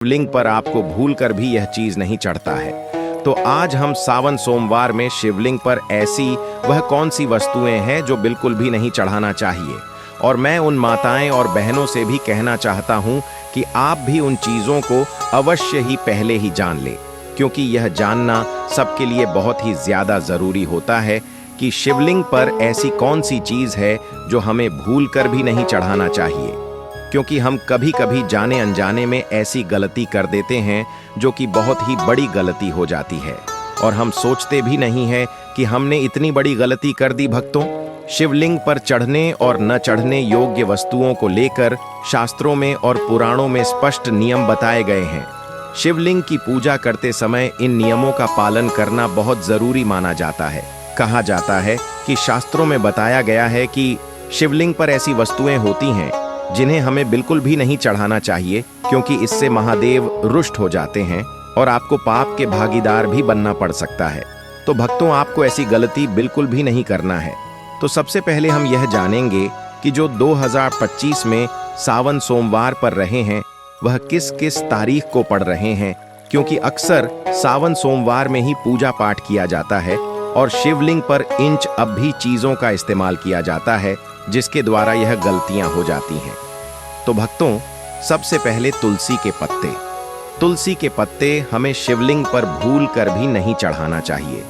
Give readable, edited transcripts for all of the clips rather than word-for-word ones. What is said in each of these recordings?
शिवलिंग पर आपको भूलकर भी यह चीज नहीं चढ़ता है। तो आज हम सावन सोमवार में शिवलिंग पर ऐसी वह कौन सी वस्तुएं हैं जो बिल्कुल भी नहीं चढ़ाना चाहिए। और मैं उन माताएं और बहनों से भी कहना चाहता हूं कि आप भी उन चीजों को अवश्य ही पहले ही जान ले, क्योंकि यह जानना सबके लिए बहुत ही ज्यादा जरूरी होता है कि शिवलिंग पर ऐसी कौन सी चीज है जो हमें भूलकर भी नहीं चढ़ाना चाहिए। क्योंकि हम कभी कभी जाने अनजाने में ऐसी गलती कर देते हैं जो कि बहुत ही बड़ी गलती हो जाती है, और हम सोचते भी नहीं है कि हमने इतनी बड़ी गलती कर दी। भक्तों, शिवलिंग पर चढ़ने और न चढ़ने योग्य वस्तुओं को लेकर शास्त्रों में और पुराणों में स्पष्ट नियम बताए गए हैं। शिवलिंग की पूजा करते समय इन नियमों का पालन करना बहुत जरूरी माना जाता है। कहा जाता है कि शास्त्रों में बताया गया है कि शिवलिंग पर ऐसी वस्तुएं होती हैं जिन्हें हमें बिल्कुल भी नहीं चढ़ाना चाहिए, क्योंकि इससे महादेव रुष्ट हो जाते हैं और आपको पाप के भागीदार भी बनना पड़ सकता है। तो भक्तों, आपको ऐसी गलती बिल्कुल भी नहीं करना है। तो सबसे पहले हम यह जानेंगे कि जो 2025 में सावन सोमवार पर रहे हैं वह किस किस तारीख को पड़ रहे हैं, क्योंकि अक्सर सावन सोमवार में ही पूजा पाठ किया जाता है और शिवलिंग पर इंच अब भी चीजों का इस्तेमाल किया जाता है, जिसके द्वारा यह गलतियां हो जाती हैं। तो भक्तों, सबसे पहले तुलसी के पत्ते। तुलसी के पत्ते हमें शिवलिंग पर भूल कर भी नहीं चढ़ाना चाहिए।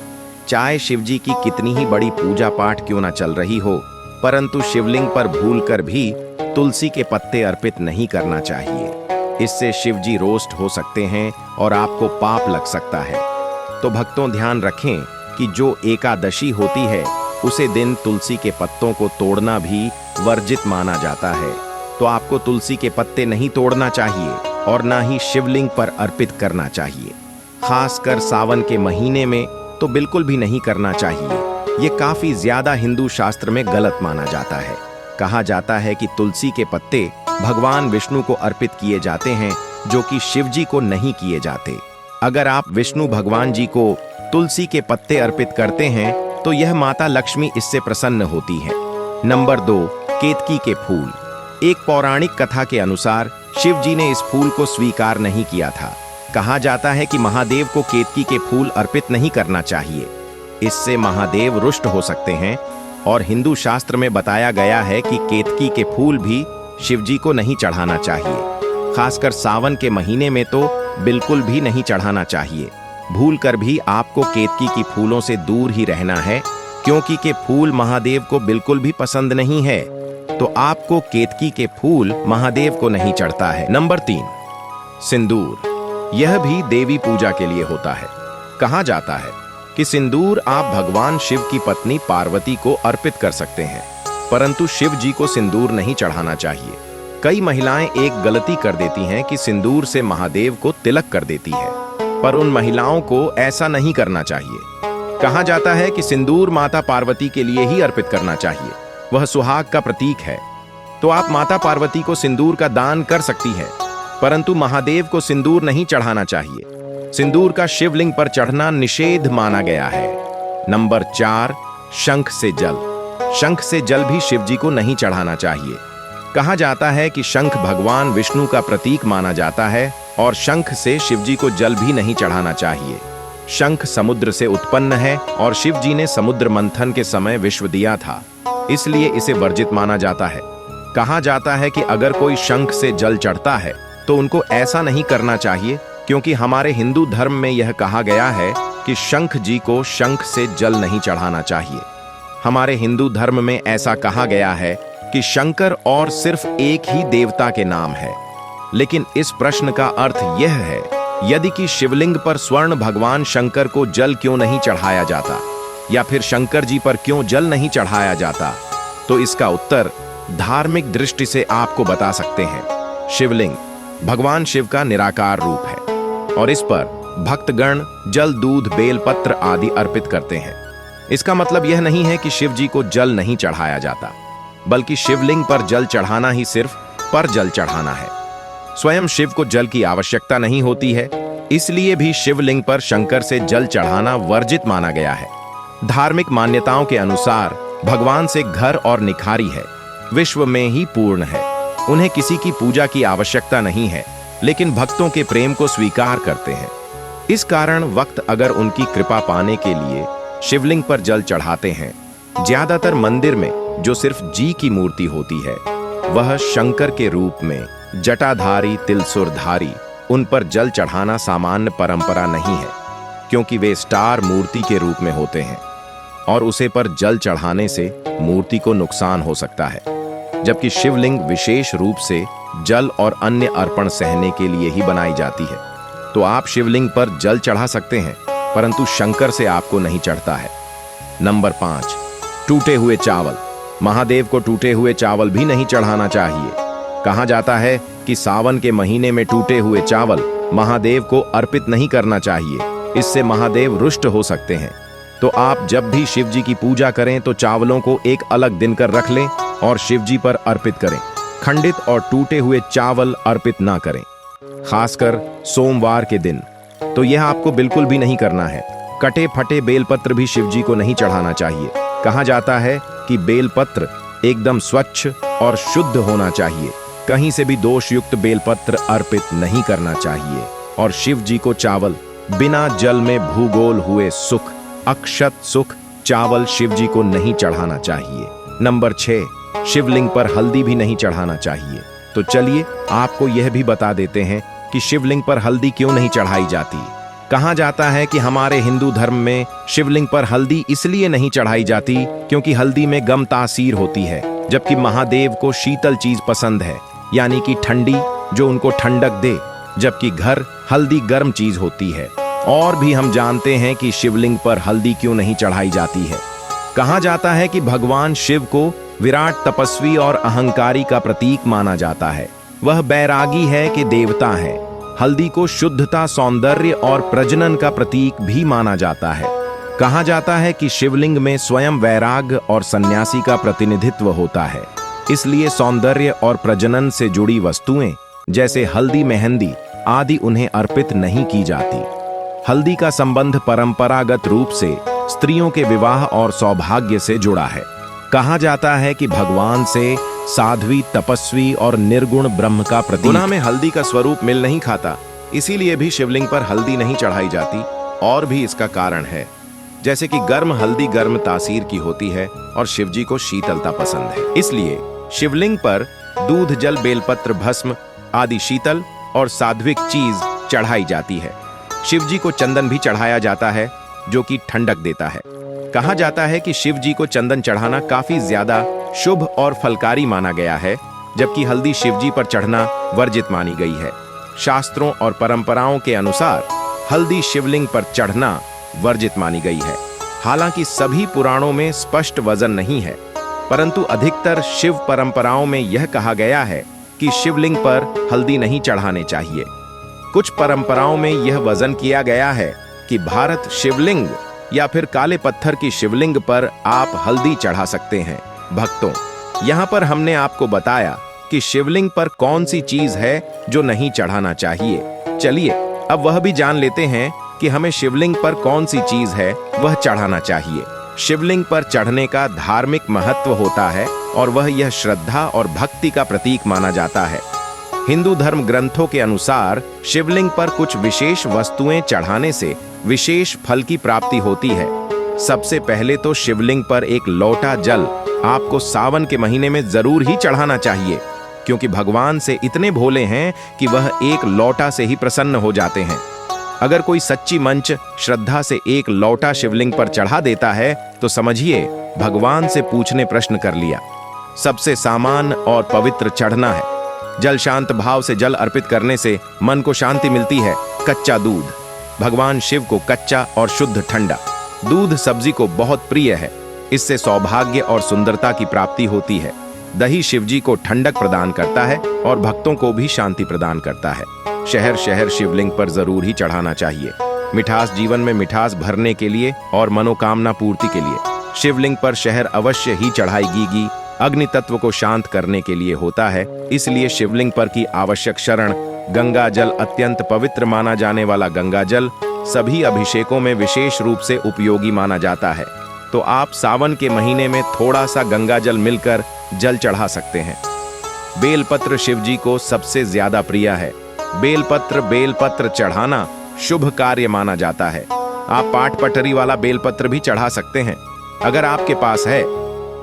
चाहे शिवजी की कितनी ही बड़ी पूजा पाठ क्यों ना चल रही हो, परंतु शिवलिंग पर भूल कर भी तुलसी के पत्ते अर्पित नहीं करना चाहिए। इससे शिवजी रोस्ट हो सकते हैं और आपको पाप लग सकता है। तो भक्तों, ध्यान रखें कि जो एकादशी होती है उसे दिन तुलसी के पत्तों को तोड़ना भी वर्जित माना जाता है। तो आपको तुलसी के पत्ते नहीं तोड़ना चाहिए और ना ही शिवलिंग पर अर्पित करना चाहिए। खासकर सावन के महीने में तो बिल्कुल भी नहीं करना चाहिए। ये काफी ज्यादा हिंदू शास्त्र में गलत माना जाता है। कहा जाता है कि तुलसी के पत्ते भगवान विष्णु को अर्पित किए जाते हैं, जो कि शिव जी को नहीं किए जाते। अगर आप विष्णु भगवान जी को तुलसी के पत्ते अर्पित करते हैं तो यह माता लक्ष्मी इससे प्रसन्न होती है। नंबर 2, केतकी के फूल। एक पौराणिक कथा के अनुसार शिव जी ने इस फूल को स्वीकार नहीं किया था। कहा जाता है कि महादेव को केतकी के फूल अर्पित नहीं करना चाहिए, इससे महादेव रुष्ट हो सकते हैं। और हिंदू शास्त्र में बताया गया है कि केतकी के फूल भी शिव जी को नहीं चढ़ाना चाहिए। खासकर सावन के महीने में तो बिल्कुल भी नहीं चढ़ाना चाहिए। भूल कर भी आपको केतकी की फूलों से दूर ही रहना है, क्योंकि के फूल महादेव को बिल्कुल भी पसंद नहीं है। तो आपको केतकी के फूल महादेव को नहीं चढ़ता है। नंबर 3, सिंदूर। यह भी देवी पूजा के लिए होता है। कहा जाता है कि सिंदूर आप भगवान शिव की पत्नी पार्वती को अर्पित कर सकते हैं, परंतु शिव जी को सिंदूर नहीं चढ़ाना चाहिए। कई महिलाएं एक गलती कर देती हैं कि सिंदूर से महादेव को तिलक कर देती है, पर उन महिलाओं को ऐसा नहीं करना चाहिए। कहा जाता है कि सिंदूर माता पार्वती के लिए ही अर्पित करना चाहिए, वह सुहाग का प्रतीक है। तो आप माता पार्वती को सिंदूर का दान कर सकती है, परंतु महादेव को सिंदूर नहीं चढ़ाना चाहिए। सिंदूर का शिवलिंग पर चढ़ना निषेध माना गया है। नंबर 4, शंख से जल। शंख से जल भी शिव जी को नहीं चढ़ाना चाहिए। कहा जाता है कि शंख भगवान विष्णु का प्रतीक माना जाता है और शंख से शिवजी को जल भी नहीं चढ़ाना चाहिए। शंख समुद्र से उत्पन्न है और शिव जी ने समुद्र मंथन के समय विश्व दिया था, इसलिए इसे वर्जित माना जाता है। कहा जाता है कि अगर कोई शंख से जल चढ़ता है तो उनको ऐसा नहीं करना चाहिए, क्योंकि हमारे हिंदू धर्म में यह कहा गया है कि शंख जी को शंख से जल नहीं चढ़ाना चाहिए। हमारे हिंदू धर्म में ऐसा कहा गया है कि शंकर और सिर्फ एक ही देवता के नाम है। लेकिन इस प्रश्न का अर्थ यह है, यदि कि शिवलिंग पर स्वर्ण भगवान शंकर को जल क्यों नहीं चढ़ाया जाता, या फिर शंकर जी पर क्यों जल नहीं चढ़ाया जाता, तो इसका उत्तर धार्मिक दृष्टि से आपको बता सकते हैं। शिवलिंग भगवान शिव का निराकार रूप है और इस पर भक्तगण जल, दूध, बेलपत्र आदि अर्पित करते हैं। इसका मतलब यह नहीं है कि शिव जी को जल नहीं चढ़ाया जाता, बल्कि शिवलिंग पर जल चढ़ाना ही सिर्फ पर जल चढ़ाना है। स्वयं शिव को जल की आवश्यकता नहीं होती है, इसलिए भी शिवलिंग पर शंकर से जल चढ़ाना वर्जित माना गया है। धार्मिक मान्यताओं के अनुसार भगवान से घर और निखारी है, विश्व में ही पूर्ण है, उन्हें किसी की पूजा की आवश्यकता नहीं है। लेकिन भक्तों के प्रेम को स्वीकार करते हैं। इस कारण वक्त अगर उनकी कृपा पाने के लिए शिवलिंग पर जल चढ़ाते हैं। ज्यादातर मंदिर में जो सिर्फ जी की मूर्ति होती है, वह शंकर के रूप में जटाधारी तिलसुरधारी, उन पर जल चढ़ाना सामान्य परंपरा नहीं है, क्योंकि वे स्टार मूर्ति के रूप में होते हैं और उसे पर जल चढ़ाने से मूर्ति को नुकसान हो सकता है। जबकि शिवलिंग विशेष रूप से जल और अन्य अर्पण सहने के लिए ही बनाई जाती है। तो आप शिवलिंग पर जल चढ़ा सकते हैं, परंतु शंकर से आपको नहीं चढ़ता है। नंबर 5, टूटे हुए चावल। महादेव को टूटे हुए चावल भी नहीं चढ़ाना चाहिए। कहा जाता है कि सावन के महीने में टूटे हुए चावल महादेव को अर्पित नहीं करना चाहिए, इससे महादेव रुष्ट हो सकते हैं। तो आप जब भी शिव जी की पूजा करें तो चावलों को एक अलग दिन कर रख लें और शिव जी पर अर्पित करें। खंडित और टूटे हुए चावल अर्पित ना करें, खासकर सोमवार के दिन। तो यह आपको बिल्कुल भी नहीं करना है। कटे फटे बेलपत्र भी शिव जी को नहीं चढ़ाना चाहिए। कहा जाता है कि बेलपत्र एकदम स्वच्छ और शुद्ध होना चाहिए। कहीं से भी दोषयुक्त बेलपत्र अर्पित नहीं करना चाहिए। और शिव जी को चावल बिना जल में भूगोल हुए सुख, अक्षत सुख चावल शिव जी को नहीं चढ़ाना चाहिए। नंबर 6, शिवलिंग पर हल्दी भी नहीं चढ़ाना चाहिए। तो चलिए आपको यह भी बता देते हैं कि शिवलिंग पर हल्दी क्यों नहीं चढ़ाई जाती। कहा जाता है कि हमारे हिंदू धर्म में शिवलिंग पर हल्दी इसलिए नहीं चढ़ाई जाती क्योंकि हल्दी में गम तासीर होती है, जबकि महादेव को शीतल चीज पसंद है, यानी कि ठंडी, जो उनको ठंडक दे, जबकि घर हल्दी गर्म चीज होती है। और भी हम जानते हैं कि शिवलिंग पर हल्दी क्यों नहीं चढ़ाई जाती है। कहा जाता है कि भगवान शिव को विराट तपस्वी और अहंकारी का प्रतीक माना जाता है। वह बैरागी है कि देवता है। हल्दी को शुद्धता, सौंदर्य और प्रजनन का प्रतीक भी माना जाता है। कहा जाता है कि शिवलिंग में स्वयं वैराग्य और सन्यासी का प्रतिनिधित्व होता है, इसलिए सौंदर्य और प्रजनन से जुड़ी वस्तुएं जैसे हल्दी, मेहंदी आदि उन्हें अर्पित नहीं की जाती। हल्दी का संबंध परंपरागत रूप से स्त्रियों के विवाह और सौभाग्य से जुड़ा है। कहा जाता है कि भगवान से साध्वी, तपस्वी और निर्गुण ब्रह्म का प्रतीक। गुना में हल्दी का स्वरूप मिल नहीं खाता, इसीलिए भी शिवलिंग पर हल्दी नहीं चढ़ाई जाती। और भी इसका कारण है, जैसे कि गर्म हल्दी गर्म तासीर की होती है और शिवजी को शीतलता पसंद है, इसलिए शिवलिंग पर दूध, जल, बेलपत्र, भस्म आदि शीतल और सात्विक चीज चढ़ाई जाती है। शिवजी को चंदन भी चढ़ाया जाता है, जो कि ठंडक देता है। कहा जाता है कि शिव जी को चंदन चढ़ाना काफी ज्यादा शुभ और फलकारी माना गया है, जबकि हल्दी शिवजी पर चढ़ना वर्जित मानी गई है। शास्त्रों और परंपराओं के अनुसार हल्दी शिवलिंग पर चढ़ना वर्जित मानी गई है। हालांकि सभी पुराणों में स्पष्ट वजन नहीं है, परंतु अधिकतर शिव परंपराओं में यह कहा गया है कि शिवलिंग पर हल्दी नहीं चढ़ाने चाहिए। कुछ परंपराओं में यह वजन किया गया है कि भारत शिवलिंग या फिर काले पत्थर की शिवलिंग पर आप हल्दी चढ़ा सकते हैं। भक्तों, यहाँ पर हमने आपको बताया कि शिवलिंग पर कौन सी चीज है जो नहीं चढ़ाना चाहिए। चलिए अब वह भी जान लेते हैं कि हमें शिवलिंग पर कौन सी चीज है वह चढ़ाना चाहिए। शिवलिंग पर चढ़ने का धार्मिक महत्व होता है और वह यह श्रद्धा और भक्ति का प्रतीक माना जाता है। हिंदू धर्म ग्रंथों के अनुसार शिवलिंग पर कुछ विशेष वस्तुएं चढ़ाने से विशेष फल की प्राप्ति होती है। सबसे पहले तो शिवलिंग पर एक लोटा जल आपको सावन के महीने में जरूर ही चढ़ाना चाहिए, क्योंकि भगवान से इतने भोले हैं कि वह एक लोटा से ही प्रसन्न हो जाते हैं। अगर कोई सच्ची मंच श्रद्धा से एक लोटा शिवलिंग पर चढ़ा देता है तो समझिए भगवान से पूछने प्रश्न कर लिया। सबसे सामान्य और पवित्र चढ़ना है। जल शांत भाव से जल अर्पित करने से मन को शांति मिलती है। कच्चा दूध, भगवान शिव को कच्चा और शुद्ध ठंडा दूध सब्जी को बहुत प्रिय है। इससे सौभाग्य और सुंदरता की प्राप्ति होती है। दही शिवजी को ठंडक प्रदान करता है और भक्तों को भी शांति प्रदान करता है। शहर शहर शिवलिंग पर जरूर ही चढ़ाना चाहिए। मिठास जीवन में मिठास भरने के लिए और मनोकामना पूर्ति के लिए शिवलिंग पर शहर अवश्य ही चढ़ाई अग्नि तत्व को शांत करने के लिए होता है। इसलिए शिवलिंग पर की आवश्यक शरण गंगा जल, अत्यंत पवित्र माना जाने वाला गंगा जल सभी अभिषेकों में विशेष रूप से उपयोगी माना जाता है। तो आप सावन के महीने में थोड़ा सा गंगा जल मिलकर जल चढ़ा सकते हैं। बेलपत्र शिवजी को सबसे ज्यादा प्रिय है। बेलपत्र चढ़ाना शुभ कार्य माना जाता है। आप पाट पटरी वाला बेलपत्र भी चढ़ा सकते हैं अगर आपके पास है।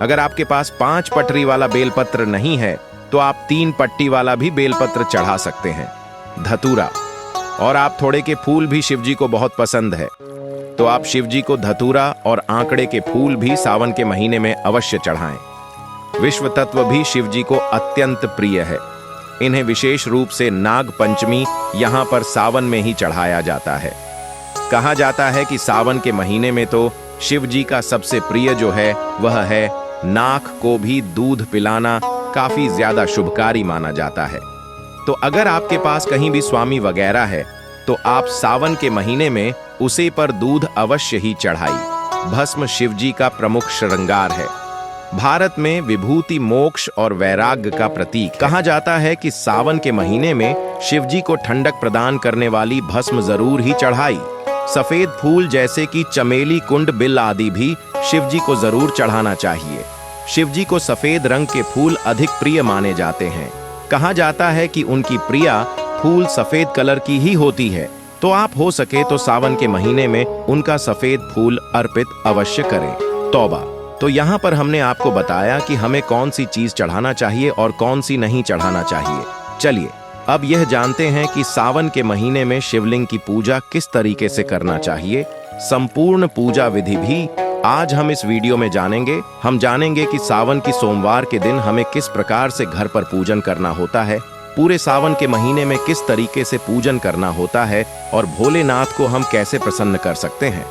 अगर आपके पास 5 पटरी वाला बेलपत्र नहीं है तो आप 3 पट्टी वाला भी बेलपत्र चढ़ा सकते हैं। धतूरा और आप थोड़े के फूल भी शिवजी को बहुत पसंद है, तो आप शिवजी को धतूरा और आंकड़े के फूल भी सावन के महीने में अवश्य चढ़ाएं। विश्व तत्व भी शिवजी को अत्यंत प्रिय है। इन्हें विशेष रूप से नाग पंचमी यहाँ पर सावन में ही चढ़ाया जाता है। कहा जाता है कि सावन के महीने में तो शिवजी का सबसे प्रिय जो है वह है नाग को भी दूध पिलाना, काफी ज्यादा शुभकारी माना जाता है। तो अगर आपके पास कहीं भी स्वामी वगैरह है तो आप सावन के महीने में उसे पर दूध अवश्य ही चढ़ाई। भस्म शिवजी का प्रमुख श्रृंगार है। भारत में विभूति मोक्ष और वैराग्य का प्रतीक। कहा जाता है कि सावन के महीने में शिवजी को ठंडक प्रदान करने वाली भस्म जरूर ही चढ़ाई। सफेद फूल जैसे कि चमेली, कुंड, बिल आदि भी शिवजी को जरूर चढ़ाना चाहिए। शिवजी को सफेद रंग के फूल अधिक प्रिय माने जाते हैं। कहा जाता है कि उनकी प्रिया फूल सफेद कलर की ही होती है, तो आप हो सके तो सावन के महीने में उनका सफेद फूल अर्पित अवश्य करें। तौबा। तो यहाँ पर हमने आपको बताया कि हमें कौन सी चीज चढ़ाना चाहिए और कौन सी नहीं चढ़ाना चाहिए। चलिए अब यह जानते हैं कि सावन के महीने में शिवलिंग की पूजा किस तरीके से करना चाहिए। संपूर्ण पूजा विधि भी आज हम इस वीडियो में जानेंगे। हम जानेंगे कि सावन की सोमवार के दिन हमें किस प्रकार से घर पर पूजन करना होता है, पूरे सावन के महीने में किस तरीके से पूजन करना होता है और भोलेनाथ को हम कैसे प्रसन्न कर सकते हैं।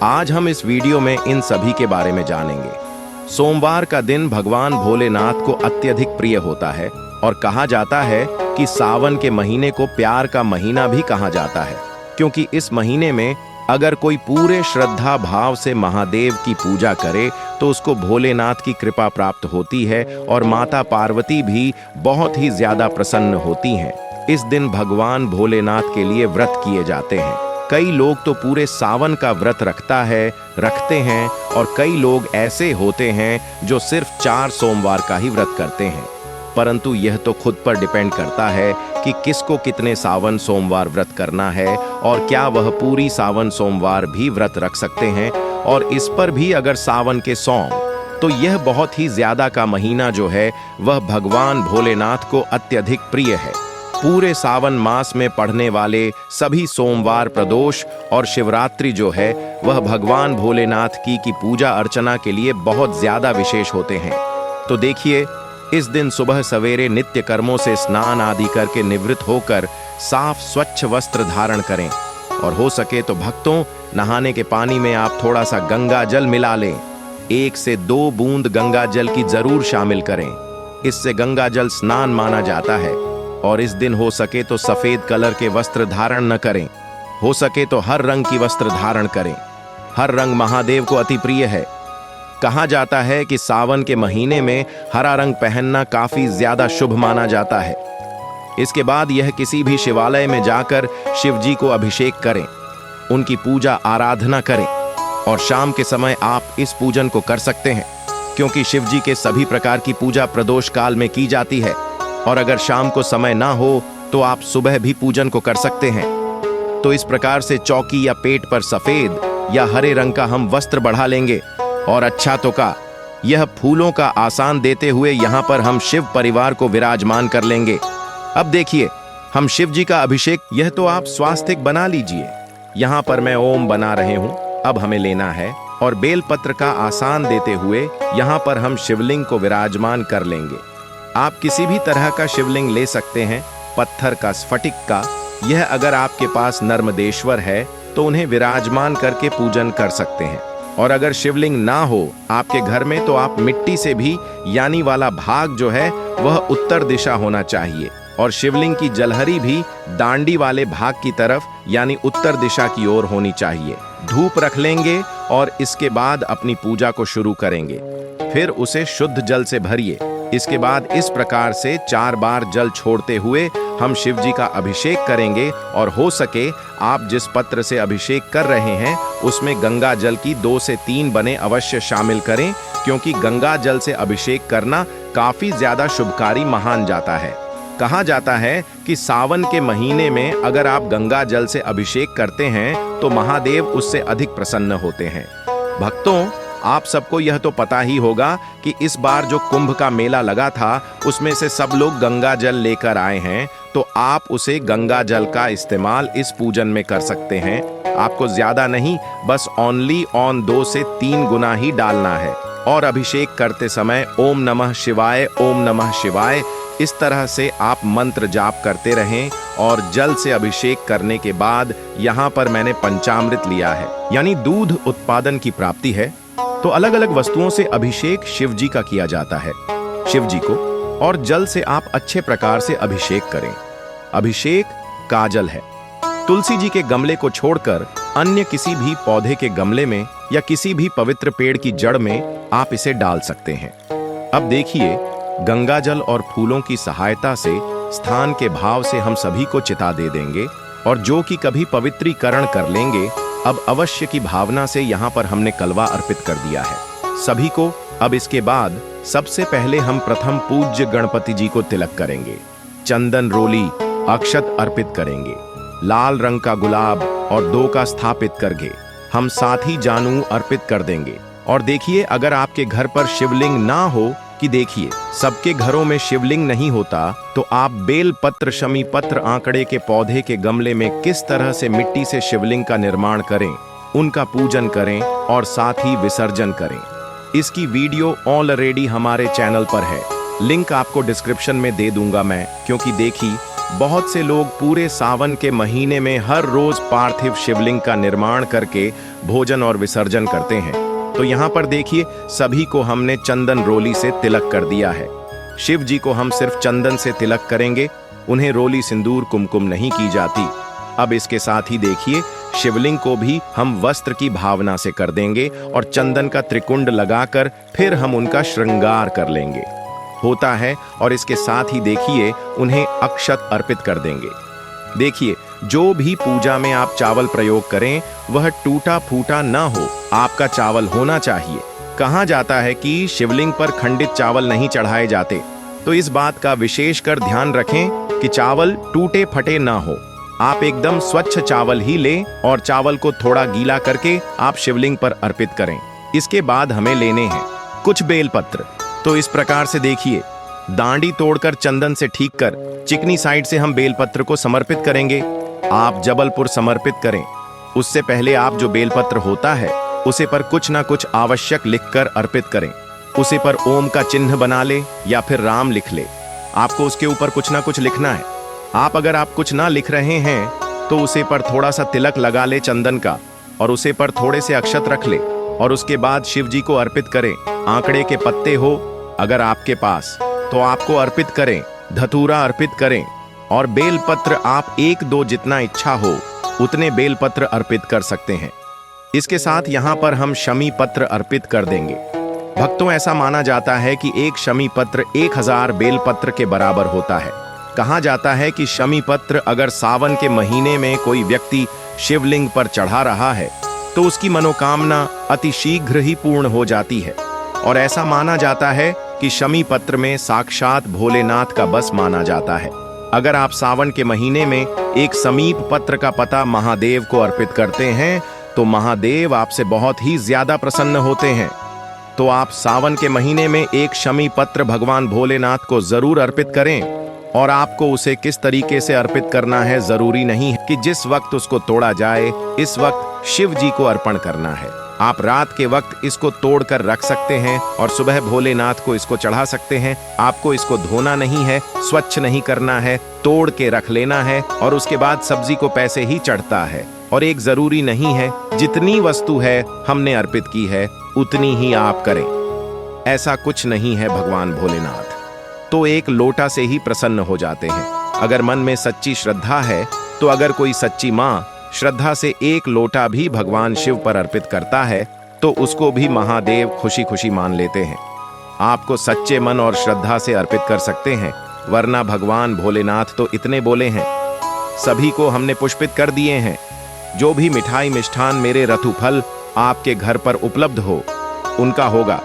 आज हम इस वीडियो में इन सभी के बारे में जानेंगे। सोमवार का दिन भगवान भोलेनाथ को अत्यधिक प्रिय होता है और कहा जाता है कि सावन के महीने को प्यार का महीना भी कहा जाता है, क्योंकि इस महीने में अगर कोई पूरे श्रद्धा भाव से महादेव की पूजा करे तो उसको भोलेनाथ की कृपा प्राप्त होती है और माता पार्वती भी बहुत ही ज्यादा प्रसन्न होती हैं। इस दिन भगवान भोलेनाथ के लिए व्रत किए जाते हैं। कई लोग तो पूरे सावन का व्रत रखते हैं और कई लोग ऐसे होते हैं जो सिर्फ 4 सोमवार का ही व्रत करते हैं। परंतु यह तो खुद पर डिपेंड करता है कि किसको कितने सावन सोमवार व्रत करना है और क्या वह पूरी सावन सोमवार भी व्रत रख सकते हैं। और इस पर भी अगर सावन के सोम, तो यह बहुत ही ज्यादा का महीना जो है वह भगवान भोलेनाथ को अत्यधिक प्रिय है। पूरे सावन मास में पढ़ने वाले सभी सोमवार, प्रदोष और शिवरात्रि जो है वह भगवान भोलेनाथ की पूजा अर्चना के लिए बहुत ज्यादा विशेष होते हैं। तो देखिए, इस दिन सुबह सवेरे नित्य कर्मों से स्नान आदि करके निवृत्त होकर साफ स्वच्छ वस्त्र धारण करें और हो सके तो भक्तों, नहाने के पानी में आप थोड़ा सा गंगा जल मिला लें। 1 से 2 बूंद गंगा जल की जरूर शामिल करें। इससे गंगा जल स्नान माना जाता है। और इस दिन हो सके तो सफेद कलर के वस्त्र धारण न करें, हो सके तो हर रंग की वस्त्र धारण करें। हर रंग महादेव को अति प्रिय है। कहा जाता है कि सावन के महीने में हरा रंग पहनना काफी ज्यादा शुभ माना जाता है। इसके बाद यह किसी भी शिवालय में जाकर शिव जी को अभिषेक करें, उनकी पूजा आराधना करें और शाम के समय आप इस पूजन को कर सकते हैं, क्योंकि शिव जी के सभी प्रकार की पूजा प्रदोष काल में की जाती है। और अगर शाम को समय ना हो तो आप सुबह भी पूजन को कर सकते हैं। तो इस प्रकार से चौकी या पेट पर सफेद या हरे रंग का हम वस्त्र बढ़ा लेंगे। और अच्छा तो का यह फूलों का आसान देते हुए यहाँ पर हम शिव परिवार को विराजमान कर लेंगे। अब देखिए, हम शिव जी का अभिषेक, यह तो आप स्वास्तिक बना लीजिए। यहाँ पर मैं ओम बना रहे हूँ, अब हमें लेना है और बेलपत्र का आसान देते हुए यहाँ पर हम शिवलिंग को विराजमान कर लेंगे। आप किसी भी तरह का शिवलिंग ले सकते हैं, पत्थर का, स्फटिक का। यह अगर आपके पास नर्मदेश्वर है तो उन्हें विराजमान करके पूजन कर सकते हैं। और अगर शिवलिंग ना हो आपके घर में तो आप मिट्टी से भी, यानी वाला भाग जो है वह उत्तर दिशा होना चाहिए और शिवलिंग की जलहरी भी दांडी वाले भाग की तरफ यानी उत्तर दिशा की ओर होनी चाहिए। धूप रख लेंगे और इसके बाद अपनी पूजा को शुरू करेंगे। फिर उसे शुद्ध जल से भरिए। इसके बाद इस प्रकार से 4 बार जल छोड़ते हुए हम शिव जी का अभिषेक करेंगे। और हो सके आप जिस पत्र से अभिषेक कर रहे हैं उसमें गंगा जल की 2 से 3 बने अवश्य शामिल करें, क्योंकि गंगा जल से अभिषेक करना काफी ज्यादा शुभकारी महान जाता है। कहा जाता है कि सावन के महीने में अगर आप गंगा जल से अभिषेक करते हैं तो महादेव उससे अधिक प्रसन्न होते हैं। भक्तों, आप सबको यह तो पता ही होगा कि इस बार जो कुंभ का मेला लगा था उसमें से सब लोग गंगा जल लेकर आए हैं, तो आप उसे गंगा जल का इस्तेमाल इस पूजन में कर सकते हैं। आपको ज्यादा नहीं, बस ओनली ऑन 2 से 3 गुना ही डालना है। और अभिषेक करते समय ओम नमः शिवाय, ओम नमः शिवाय इस तरह से आप मंत्र जाप करते रहें। और जल से अभिषेक करने के बाद यहाँ पर मैंने पंचामृत लिया है, यानी दूध उत्पादन की प्राप्ति है। तो अलग अलग वस्तुओं से अभिषेक शिव जी का किया जाता है। शिव जी को और जल से आप अच्छे प्रकार से अभिषेक करें। अभिषेक काजल है। तुलसी जी के गमले को छोड़कर अन्य किसी भी पौधे के गमले में या किसी भी पवित्र पेड़ की जड़ में आप इसे डाल सकते हैं। अब देखिए, गंगा जल और फूलों की सहायता से स्थान के भाव से हम सभी को चिता दे देंगे, और जो कि कभी पवित्रीकरण कर लेंगे, अब अवश्य की भावना से यहाँ पर हमने कलवा अर्पित कर दिया है सभी को। अब इसके बाद सबसे पहले हम प्रथम पूज्य गणपति जी को तिलक करेंगे, चंदन रोली अक्षत अर्पित करेंगे, लाल रंग का गुलाब और 2 का स्थापित करके हम साथ ही जानू अर्पित कर देंगे। और देखिए, अगर आपके घर पर शिवलिंग ना हो, कि देखिए सबके घरों में शिवलिंग नहीं होता, तो आप बेल पत्र, शमी पत्र, आंकड़े के पौधे के गमले में किस तरह से मिट्टी से शिवलिंग का निर्माण करें, उनका पूजन करें और साथ ही विसर्जन करें। इसकी वीडियो ऑलरेडी हमारे चैनल पर है, लिंक आपको डिस्क्रिप्शन में दे दूंगा मैं। क्योंकि देखिए, बहुत से लोग पूरे सावन के महीने में हर रोज पार्थिव शिवलिंग का निर्माण करके भोजन और विसर्जन करते हैं। तो यहाँ पर देखिए, सभी को हमने चंदन रोली से तिलक कर दिया है। शिव जी को हम सिर्फ चंदन से तिलक करेंगे, उन्हें रोली, सिंदूर, कुमकुम नहीं की जाती। अब इसके साथ ही देखिए, शिवलिंग को भी हम वस्त्र की भावना से कर देंगे और चंदन का त्रिकुंड लगाकर फिर हम उनका श्रृंगार कर लेंगे, होता है। और इसके साथ ही देखिए, उन्हें अक्षत अर्पित कर देंगे। देखिए, जो भी पूजा में आप चावल प्रयोग करें वह टूटा फूटा ना हो, आपका चावल होना चाहिए। कहा जाता है कि शिवलिंग पर खंडित चावल नहीं चढ़ाए जाते, तो इस बात का विशेष कर ध्यान रखें कि चावल टूटे फटे ना हो। आप एकदम स्वच्छ चावल ही लें और चावल को थोड़ा गीला करके आप शिवलिंग पर अर्पित करें। इसके बाद हमें लेने हैं कुछ बेलपत्र। तो इस प्रकार से देखिए, दांडी तोड़कर चंदन से ठीक कर चिकनी साइड से हम बेलपत्र को समर्पित करेंगे। आप जबलपुर समर्पित करें, उससे पहले आप जो बेलपत्र होता है उसे पर कुछ ना कुछ आवश्यक लिखकर अर्पित करें। उसे पर ओम का चिन्ह बना ले या फिर राम लिख ले। आपको उसके ऊपर कुछ ना कुछ लिखना है। अगर आप कुछ ना लिख रहे हैं तो उसे पर थोड़ा सा तिलक लगा ले चंदन का, और उसे पर थोड़े से अक्षत रख ले, और उसके बाद शिव जी को अर्पित करें। आंकड़े के पत्ते हो अगर आपके पास तो आपको अर्पित करें, धतूरा अर्पित करें, और बेलपत्र आप 1-2 जितना इच्छा हो उतने बेलपत्र अर्पित कर सकते हैं। इसके साथ यहाँ पर हम शमी पत्र अर्पित कर देंगे। भक्तों, ऐसा माना जाता है कि एक शमी पत्र 1000 बेलपत्र के बराबर होता है। कहा जाता है कि शमी पत्र अगर सावन के महीने में कोई व्यक्ति शिवलिंग पर चढ़ा रहा है तो उसकी मनोकामना अति शीघ्र ही पूर्ण हो जाती है। और ऐसा माना जाता है कि शमी पत्र में साक्षात भोलेनाथ का बस माना जाता है। अगर आप सावन के महीने में एक समीप पत्र का पता महादेव को अर्पित करते हैं तो महादेव आपसे बहुत ही ज्यादा प्रसन्न होते हैं। तो आप सावन के महीने में एक शमी पत्र भगवान भोलेनाथ को जरूर अर्पित करें। और आपको उसे किस तरीके से अर्पित करना है जरूरी नहीं है कि जिस वक्त उसको तोड़ा जाए, इस वक्त शिव जी को अर्पण करना है। आप रात के वक्त इसको तोड़कर रख सकते हैं और सुबह भोलेनाथ को इसको चढ़ा सकते हैं। आपको इसको धोना नहीं है, स्वच्छ नहीं करना है, तोड़ के रख लेना है और उसके बाद सब्जी को पैसे ही चढ़ता है। और एक जरूरी नहीं है, जितनी वस्तु है हमने अर्पित की है उतनी ही आप करें, ऐसा कुछ नहीं है। भगवान भोलेनाथ तो एक लोटा से ही प्रसन्न हो जाते हैं। अगर मन में सच्ची श्रद्धा है तो अगर कोई सच्ची माँ श्रद्धा से एक लोटा भी भगवान शिव पर अर्पित करता है तो उसको भी महादेव खुशी खुशी मान लेते हैं। आपको सच्चे मन और श्रद्धा से अर्पित कर सकते हैं, वरना भगवान भोलेनाथ तो इतने बोले हैं। सभी को हमने पुष्पित कर दिए हैं। जो भी मिठाई मिष्ठान मेरे रथु फल आपके घर पर उपलब्ध हो उनका होगा।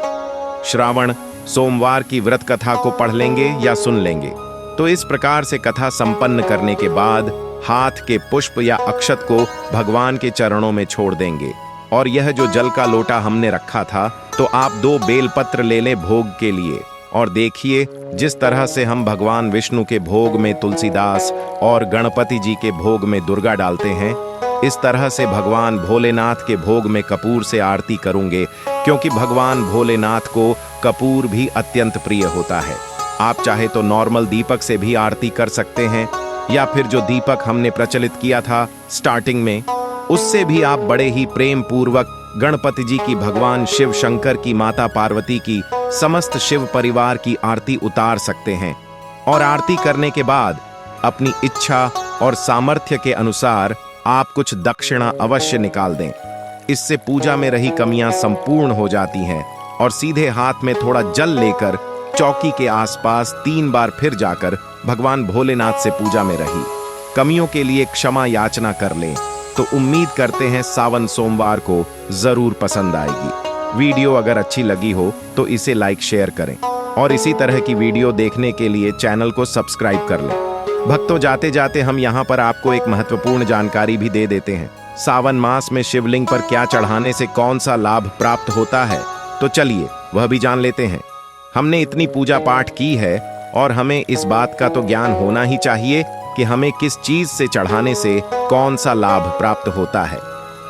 श्रावण सोमवार की व्रत कथा को पढ़ लेंगे या सुन लेंगे। तो इस प्रकार से कथा संपन्न करने के बाद हाथ के पुष्प या अक्षत को भगवान के चरणों में छोड़ देंगे। और यह जो जल का लोटा हमने रखा था, तो आप 2 बेलपत्र ले लें भोग के लिए। और देखिए, जिस तरह से हम भगवान विष्णु के भोग में तुलसीदास और गणपति जी के भोग में दुर्गा डालते हैं, इस तरह से भगवान भोलेनाथ के भोग में कपूर से आरती करूंगे, क्योंकि भगवान भोलेनाथ को कपूर भी अत्यंत प्रिय होता है। आप चाहे तो नॉर्मल दीपक से भी आरती कर सकते हैं, या फिर जो दीपक हमने प्रचलित किया था स्टार्टिंग में, उससे भी आप बड़े ही प्रेम पूर्वक गणपति जी की, भगवान शिव शंकर की, माता पार्वती की, समस्त शिव परिवार की आरती उतार सकते हैं। और आरती करने के बाद अपनी इच्छा और सामर्थ्य के अनुसार आप कुछ दक्षिणा अवश्य निकाल दें। इससे पूजा में रही कमियां संपूर्ण हो जाती हैं। और सीधे हाथ में थोड़ा जल लेकर चौकी के आसपास 3 बार फिर जाकर भगवान भोलेनाथ से पूजा में रही कमियों के लिए क्षमा याचना कर लें। तो उम्मीद करते हैं सावन सोमवार को जरूर पसंद आएगी। वीडियो अगर अच्छी लगी हो तो इसे लाइक शेयर करें, और इसी तरह की वीडियो देखने के लिए चैनल को सब्सक्राइब कर लें। भक्तों, जाते जाते हम यहाँ पर आपको एक महत्वपूर्ण जानकारी भी दे देते हैं। सावन मास में शिवलिंग पर क्या चढ़ाने से कौन सा लाभ प्राप्त होता है, तो चलिए वह भी जान लेते हैं। हमने इतनी पूजा पाठ की है, और हमें इस बात का तो ज्ञान होना ही चाहिए कि हमें किस चीज से चढ़ाने से कौन सा लाभ प्राप्त होता है।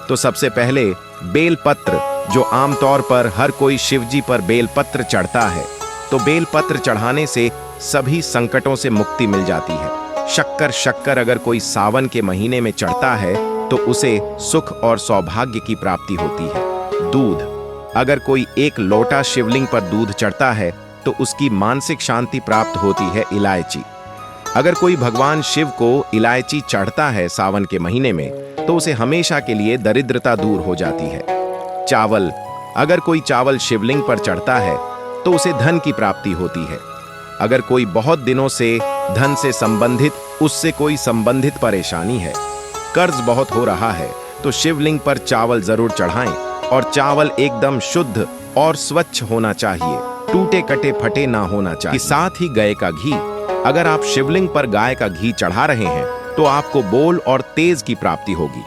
तो सबसे पहले बेलपत्र, जो आमतौर पर हर कोई शिवजी पर बेलपत्र चढ़ता है, तो बेलपत्र चढ़ाने से सभी संकटों से मुक्ति मिल जाती है। शक्कर अगर कोई सावन के महीने में चढ़ता है तो उसे सुख और सौभाग्य की प्राप्ति होती है। दूध, अगर कोई 1 लोटा शिवलिंग पर दूध चढ़ता है तो उसकी मानसिक शांति प्राप्त होती है। इलायची, अगर कोई भगवान शिव को इलायची चढ़ता है सावन के महीने में, तो उसे हमेशा के लिए दरिद्रता दूर हो जाती है। चावल, अगर कोई चावल शिवलिंग पर चढ़ता है तो उसे धन की प्राप्ति होती है। अगर कोई बहुत दिनों से धन से संबंधित, उससे कोई संबंधित परेशानी है, कर्ज बहुत हो रहा है, तो शिवलिंग पर चावल जरूर चढ़ाएं। और चावल एकदम शुद्ध और स्वच्छ होना चाहिए, टूटे कटे फटे ना होना चाहिए। साथ ही गाय का घी, अगर आप शिवलिंग पर गाय का घी चढ़ा रहे हैं तो आपको बोल और तेज की प्राप्ति होगी।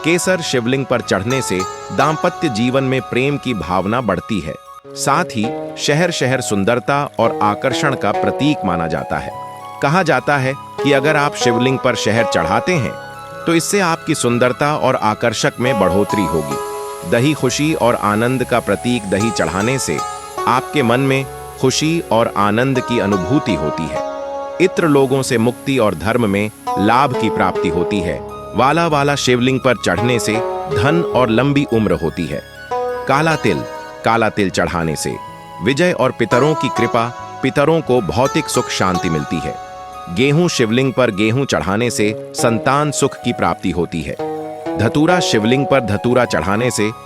केसर शिवलिंग पर चढ़ने से दाम्पत्य जीवन में प्रेम की भावना बढ़ती है। साथ ही शहर सुंदरता और आकर्षण का प्रतीक माना जाता है। कहा जाता है कि अगर आप शिवलिंग पर शहर चढ़ाते हैं तो इससे आपकी सुंदरता और आकर्षक में बढ़ोतरी होगी। दही, खुशी और आनंद का प्रतीक दही चढ़ाने से आपके मन में खुशी और आनंद की अनुभूति होती है। इत्र लोगों से मुक्ति और धर्म में लाभ की प्राप्ति होती है। वाला शिवलिंग पर चढ़ने से धन और लंबी उम्र होती है। काला तिल चढ़ाने से विजय और पितरों की कृपा, पितरों को भौतिक सुख शांति मिलती है। गेहूं, शिवलिंग पर गेहूं चढ़ाने से संतान सुख की प्राप्ति होती है। धतूरा, शिवलिंग पर धतूरा चढ़ाने से